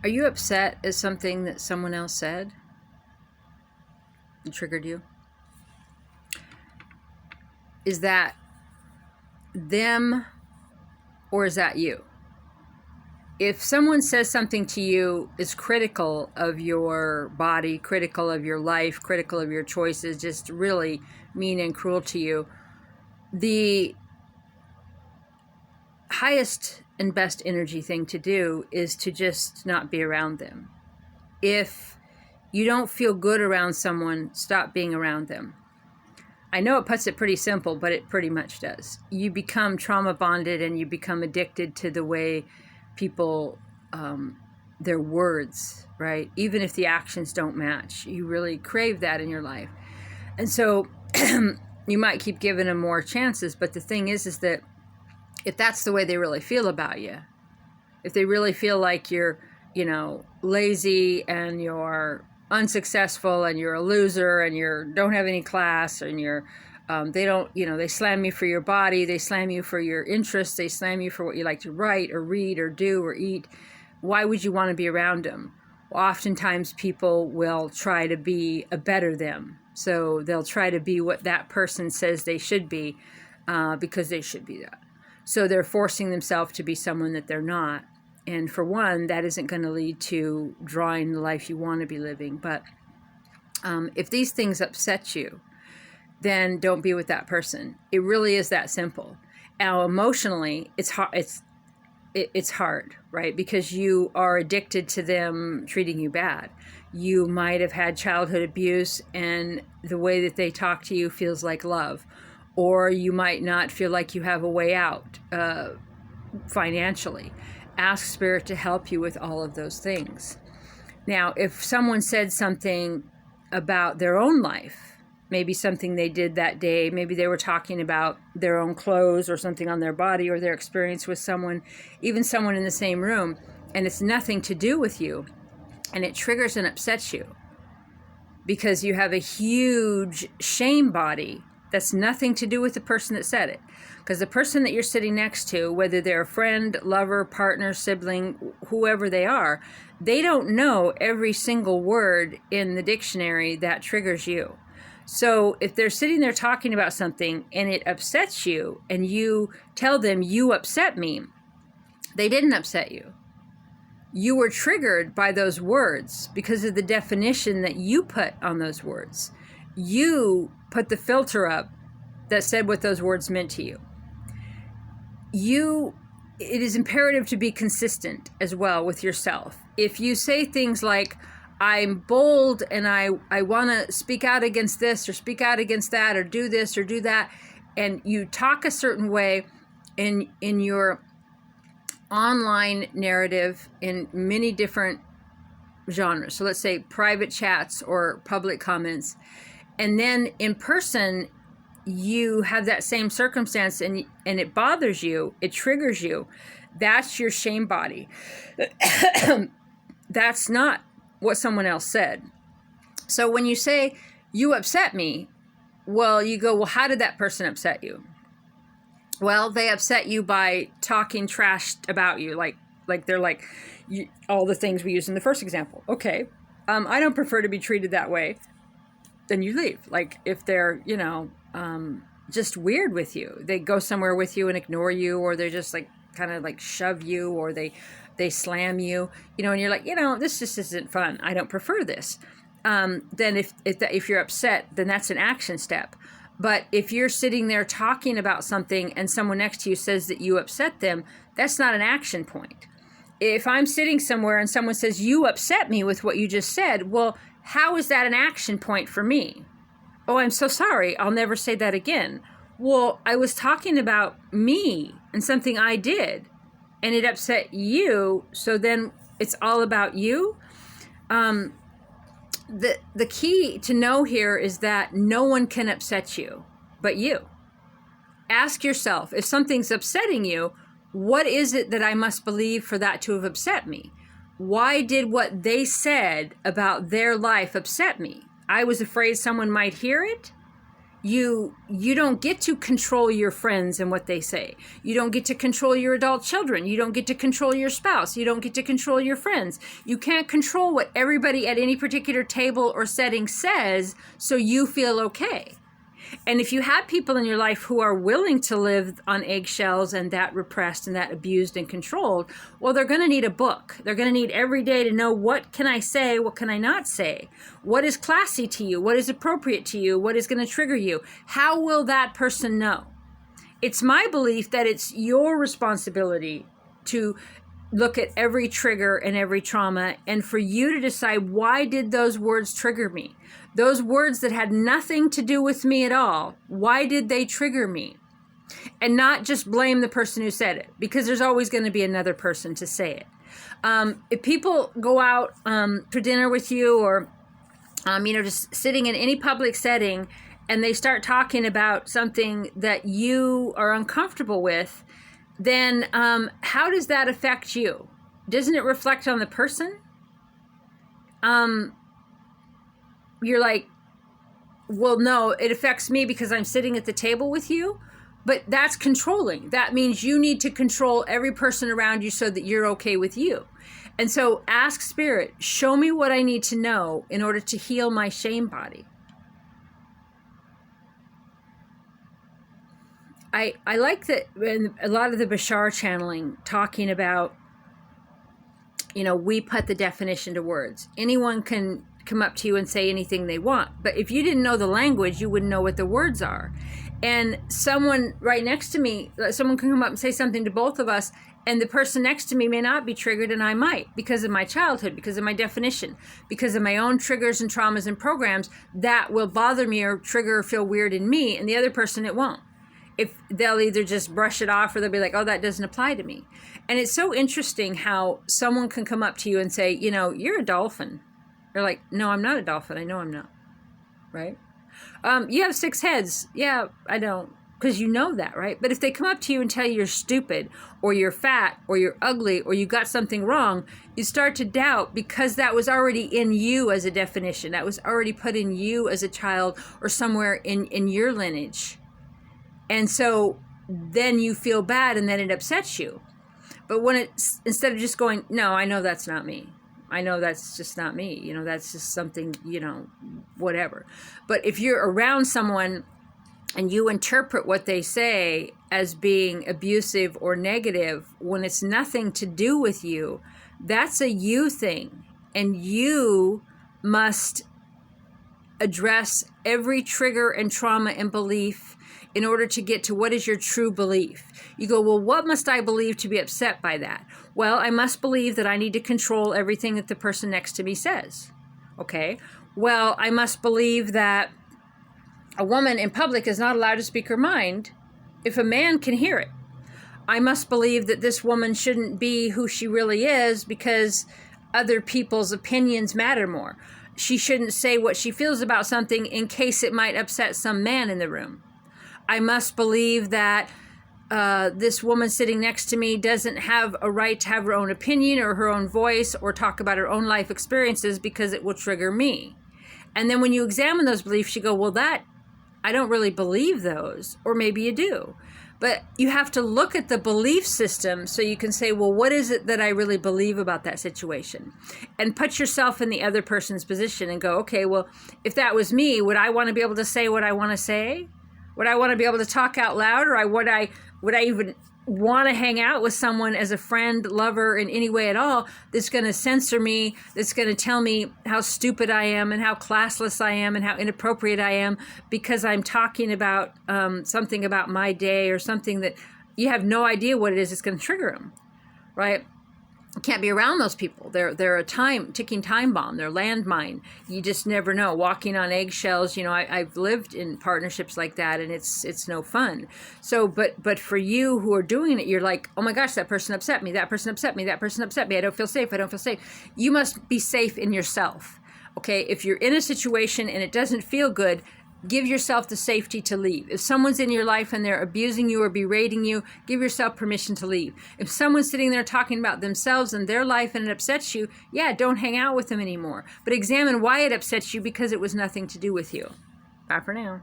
Are you upset at something that someone else said that triggered you? Is that them or is that you? If someone says something to you is critical of your body, critical of your life, critical of your choices, just really mean and cruel to you, the highest and best energy thing to do is to just not be around them. If you don't feel good around someone, stop being around them. I know it puts it pretty simple, but it pretty much does. You become trauma bonded and you become addicted to the way people, their words, right? Even if the actions don't match, you really crave that in your life. And so you might keep giving them more chances, but the thing is that if that's the way they really feel about you, if they really feel like you're, lazy and you're unsuccessful and you're a loser and you don't have any class and they slam you for your body, they slam you for your interests, they slam you for what you like to write or read or do or eat, why would you want to be around them? Well, oftentimes people will try to be a better them. So they'll try to be what that person says they should be because they should be that. So they're forcing themselves to be someone that they're not. And for one, that isn't going to lead to drawing the life you want to be living. But if these things upset you, then don't be with that person. It really is that simple. Now, emotionally, it's hard. It's hard, right? Because you are addicted to them treating you bad. You might have had childhood abuse, and the way that they talk to you feels like love. Or you might not feel like you have a way out financially. Ask Spirit to help you with all of those things. Now, if someone said something about their own life, maybe something they did that day, maybe they were talking about their own clothes or something on their body or their experience with someone, even someone in the same room, and it's nothing to do with you, and it triggers and upsets you because you have a huge shame body that's nothing to do with the person that said it. Because the person that you're sitting next to, whether they're a friend, lover, partner, sibling, whoever they are, they don't know every single word in the dictionary that triggers you. So if they're sitting there talking about something and it upsets you and you tell them you upset me, they didn't upset you. You were triggered by those words because of the definition that you put on those words. You put the filter up that said what those words meant to you. It is imperative to be consistent as well with yourself. If you say things like, I'm bold and I want to speak out against this or speak out against that or do this or do that, and you talk a certain way in your online narrative in many different genres. So let's say private chats or public comments. And then in person, you have that same circumstance and it bothers you, it triggers you. That's your shame body. That's not what someone else said. So when you say, you upset me, well, you go, well, how did that person upset you? Well, they upset you by talking trash about you, like they're like all the things we used in the first example. Okay, I don't prefer to be treated that way. Then you leave. Like if they're, just weird with you, they go somewhere with you and ignore you, or they're just like kind of like shove you, or they slam you, and you're like, this just isn't fun. I don't prefer this. Then if you're upset, then that's an action step. But if you're sitting there talking about something and someone next to you says that you upset them, that's not an action point. If I'm sitting somewhere and someone says, you upset me with what you just said, well, how is that an action point for me? Oh, I'm so sorry. I'll never say that again. Well, I was talking about me and something I did, and it upset you, so then it's all about you. The key to know here is that no one can upset you but you. Ask yourself, if something's upsetting you, what is it that I must believe for that to have upset me? Why did what they said about their life upset me? I was afraid someone might hear it. You don't get to control your friends and what they say. You don't get to control your adult children. You don't get to control your spouse. You don't get to control your friends. You can't control what everybody at any particular table or setting says, so you feel okay. And if you have people in your life who are willing to live on eggshells and that repressed and that abused and controlled, well, they're going to need a book. They're going to need every day to know, what can I say? What can I not say? What is classy to you? What is appropriate to you? What is going to trigger you? How will that person know? It's my belief that it's your responsibility to look at every trigger and every trauma, and for you to decide, why did those words trigger me? Those words that had nothing to do with me at all, why did they trigger me? And not just blame the person who said it, because there's always going to be another person to say it. If people go out for dinner with you, or just sitting in any public setting, and they start talking about something that you are uncomfortable with, then how does that affect you? Doesn't it reflect on the person? You're like, well, no, it affects me because I'm sitting at the table with you. But that's controlling. That means you need to control every person around you so that you're okay with you. And so ask Spirit, show me what I need to know in order to heal my shame body. I like that in a lot of the Bashar channeling, talking about, we put the definition to words. Anyone can come up to you and say anything they want. But if you didn't know the language, you wouldn't know what the words are. And someone right next to me, someone can come up and say something to both of us, and the person next to me may not be triggered, and I might, because of my childhood, because of my definition, because of my own triggers and traumas and programs that will bother me or trigger or feel weird in me, and the other person it won't. If they'll either just brush it off, or they'll be like, oh, that doesn't apply to me. And it's so interesting how someone can come up to you and say, you're a dolphin. You're like, no, I'm not a dolphin. I know I'm not. Right? You have 6 heads. Yeah, I don't. Because you know that, right? But if they come up to you and tell you you're stupid, or you're fat, or you're ugly, or you got something wrong, you start to doubt, because that was already in you as a definition. That was already put in you as a child, or somewhere in your lineage. And so then you feel bad, and then it upsets you. But when it's, instead of just going, no, I know that's not me. I know that's just not me. That's just something, whatever. But if you're around someone and you interpret what they say as being abusive or negative, when it's nothing to do with you, that's a you thing. And you must address every trigger and trauma and belief in order to get to what is your true belief. You go, well, what must I believe to be upset by that? Well, I must believe that I need to control everything that the person next to me says. Okay. Well, I must believe that a woman in public is not allowed to speak her mind if a man can hear it. I must believe that this woman shouldn't be who she really is because other people's opinions matter more. She shouldn't say what she feels about something in case it might upset some man in the room. I must believe that this woman sitting next to me doesn't have a right to have her own opinion or her own voice or talk about her own life experiences because it will trigger me. And then when you examine those beliefs, you go, well, I don't really believe those, or maybe you do. But you have to look at the belief system so you can say, well, what is it that I really believe about that situation? And put yourself in the other person's position and go, okay, well, if that was me, would I want to be able to say what I want to say? Would I want to be able to talk out loud, or would I even want to hang out with someone as a friend, lover, in any way at all that's going to censor me, that's going to tell me how stupid I am and how classless I am and how inappropriate I am because I'm talking about something about my day or something that you have no idea what it is that's going to trigger them, right? You can't be around those people. They're a ticking time bomb. They're landmine. You just never know. Walking on eggshells. I've lived in partnerships like that, and it's no fun. So, but for you who are doing it, you're like, oh my gosh, that person upset me. That person upset me. That person upset me. I don't feel safe. I don't feel safe. You must be safe in yourself. Okay, if you're in a situation and it doesn't feel good, give yourself the safety to leave. If someone's in your life and they're abusing you or berating you, give yourself permission to leave. If someone's sitting there talking about themselves and their life and it upsets you, don't hang out with them anymore. But examine why it upsets you, because it was nothing to do with you. Bye for now.